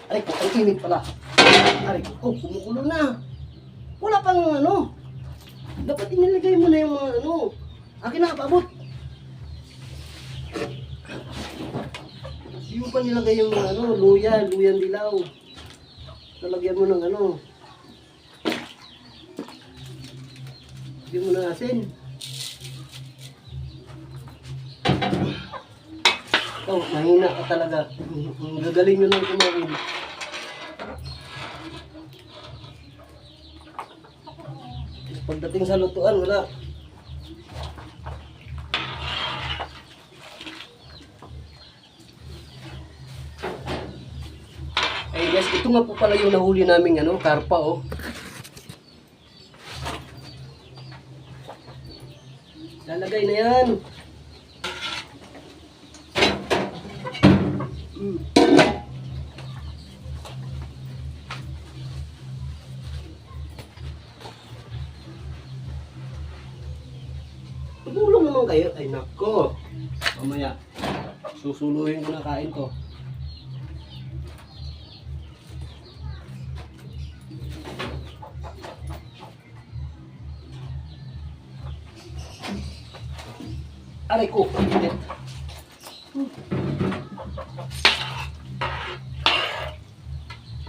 Aray ko, ang init pala. Aray ko, oh, kumukulo na. Wala pang ano. Dapat inilagay mo na yung mga ano. Akin na, paabot. Hindi mo pa nilagay yung mga ano, luyan dilaw. Lalagyan mo ng ano. Hindi mo na asin. Oh, mahina ka talaga. Gagaling nyo lang kumain. Pagdating sa lutuan, wala. Eh guys, ito nga po pala yung nahuli naming ano, karpa oh. Lalagay na yan. Tulong naman kayo. Ay nako. Mamaya. Susuluhin ko na kain ko. Aray ko. Init.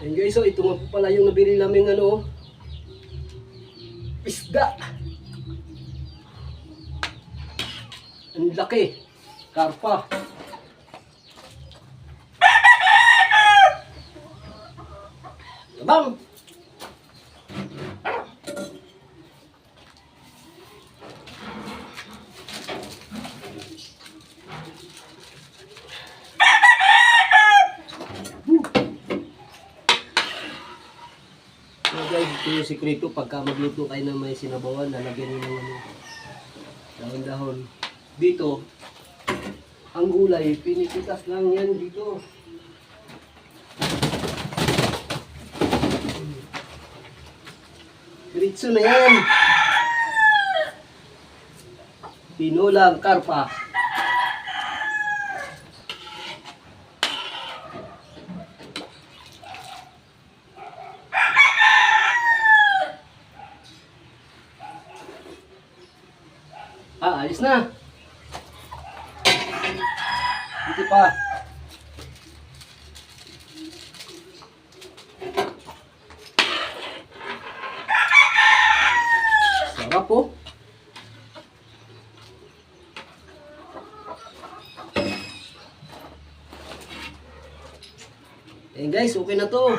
Ayun guys, so ito nga po pala yung nabili namin ano. Isda. Ang laki. Karpa. Bang! So guys, ito yung sikreto. Pagka magluto kayo ng may sinabawan, lalagyan nyo ng ano, dahon-dahon. Dito, ang gulay, pinipitas lang yan dito. Diretso na yan. Pinulang karpa. Ah, alis na. Dito pa. Sarap po. Eh guys, okay na to.